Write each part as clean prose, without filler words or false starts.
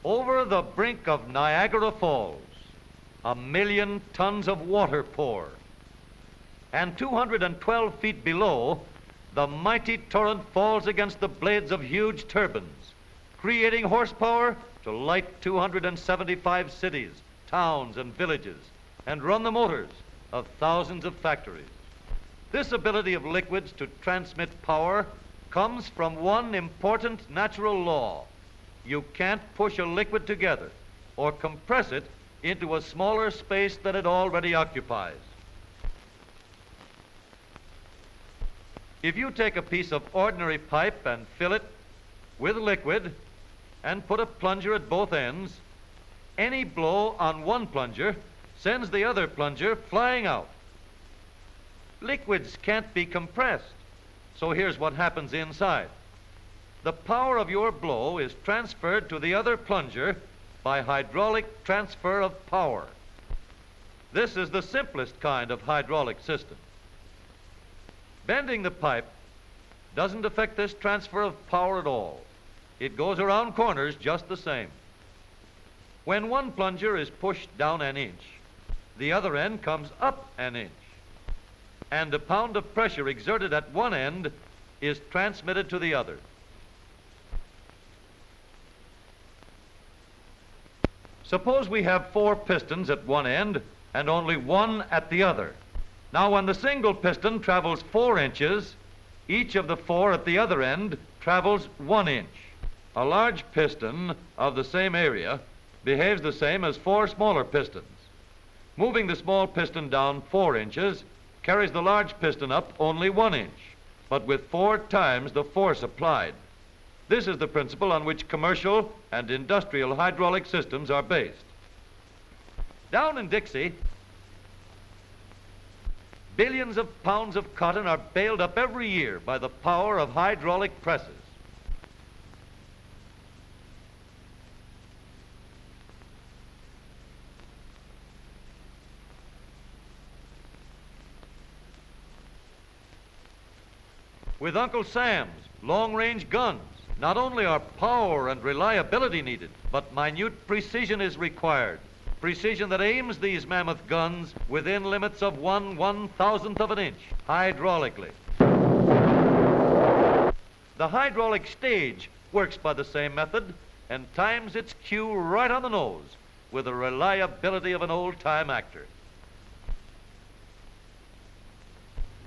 Over the brink of Niagara Falls, 1,000,000 tons of water pour, and 212 feet below, the mighty torrent falls against the blades of huge turbines, creating horsepower to light 275 cities, towns, and villages, and run the motors of thousands of factories. This ability of liquids to transmit power comes from one important natural law. You can't push a liquid together or compress it into a smaller space than it already occupies. If you take a piece of ordinary pipe and fill it with liquid and put a plunger at both ends, any blow on one plunger sends the other plunger flying out. Liquids can't be compressed, so here's what happens inside. The power of your blow is transferred to the other plunger by hydraulic transfer of power. This is the simplest kind of hydraulic system. Bending the pipe doesn't affect this transfer of power at all. It goes around corners just the same. When one plunger is pushed down an inch, the other end comes up an inch, and a pound of pressure exerted at one end is transmitted to the other. Suppose we have 4 pistons at one end and only 1 at the other. Now, when the single piston travels 4 inches, each of the 4 at the other end travels 1 inch. A large piston of the same area behaves the same as 4 smaller pistons. Moving the small piston down 4 inches carries the large piston up only 1 inch, but with 4 times the force applied. This is the principle on which commercial and industrial hydraulic systems are based. Down in Dixie, billions of pounds of cotton are baled up every year by the power of hydraulic presses. With Uncle Sam's long-range guns, not only are power and reliability needed, but minute precision is required. Precision that aims these mammoth guns within limits of 1/1000th of an inch, hydraulically. The hydraulic stage works by the same method and times its cue right on the nose with the reliability of an old-time actor.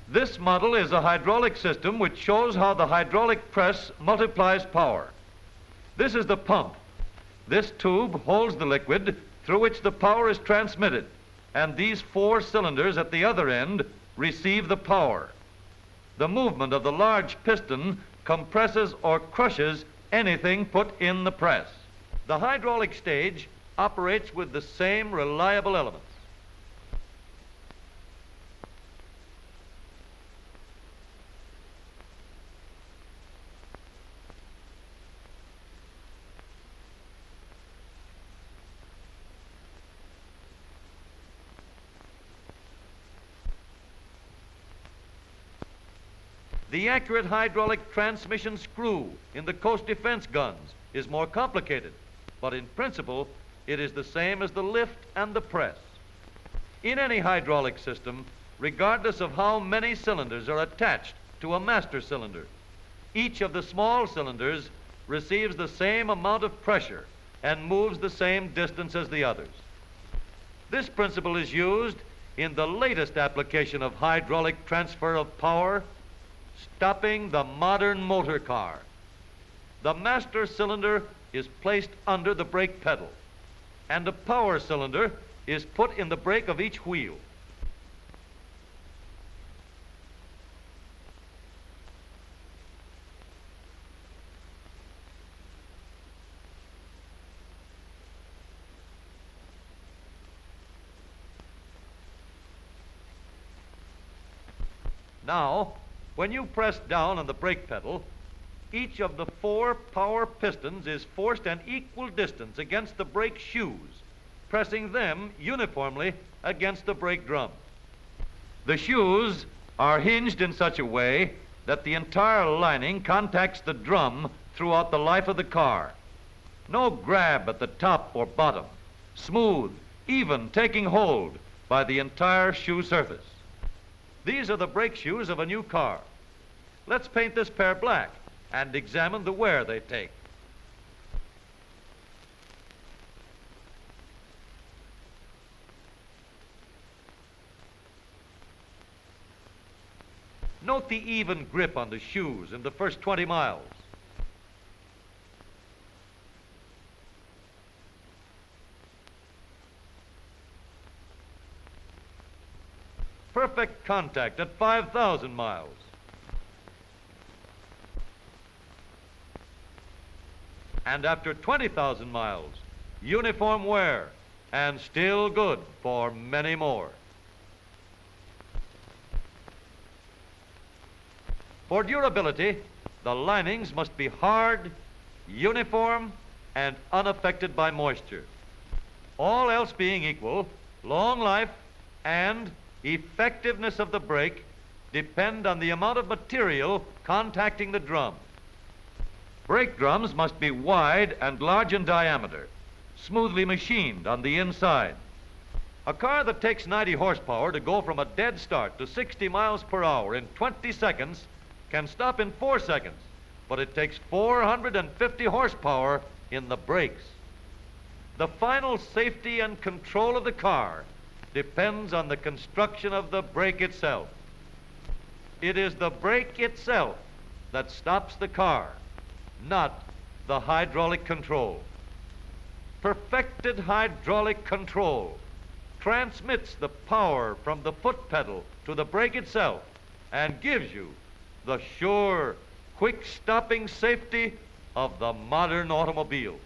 This model is a hydraulic system which shows how the hydraulic press multiplies power. This is the pump. This tube holds the liquid through which the power is transmitted, and these 4 cylinders at the other end receive the power. The movement of the large piston compresses or crushes anything put in the press. The hydraulic stage operates with the same reliable elements. The accurate hydraulic transmission screw in the coast defense guns is more complicated, but in principle, it is the same as the lift and the press. In any hydraulic system, regardless of how many cylinders are attached to a master cylinder, each of the small cylinders receives the same amount of pressure and moves the same distance as the others. This principle is used in the latest application of hydraulic transfer of power, stopping the modern motor car. The master cylinder is placed under the brake pedal, and a power cylinder is put in the brake of each wheel. Now, when you press down on the brake pedal, each of the 4 power pistons is forced an equal distance against the brake shoes, pressing them uniformly against the brake drum. The shoes are hinged in such a way that the entire lining contacts the drum throughout the life of the car. No grab at the top or bottom. Smooth, even taking hold by the entire shoe surface. These are the brake shoes of a new car. Let's paint this pair black and examine the wear they take. Note the even grip on the shoes in the first 20 miles. Perfect contact at 5,000 miles. And after 20,000 miles, uniform wear and still good for many more. For durability, the linings must be hard, uniform, and unaffected by moisture. All else being equal, long life and effectiveness of the brake depend on the amount of material contacting the drum. Brake drums must be wide and large in diameter, smoothly machined on the inside. A car that takes 90 horsepower to go from a dead start to 60 miles per hour in 20 seconds can stop in 4 seconds, but it takes 450 horsepower in the brakes. The final safety and control of the car depends on the construction of the brake itself. It is the brake itself that stops the car, not the hydraulic control. Perfected hydraulic control transmits the power from the foot pedal to the brake itself and gives you the sure, quick stopping safety of the modern automobile.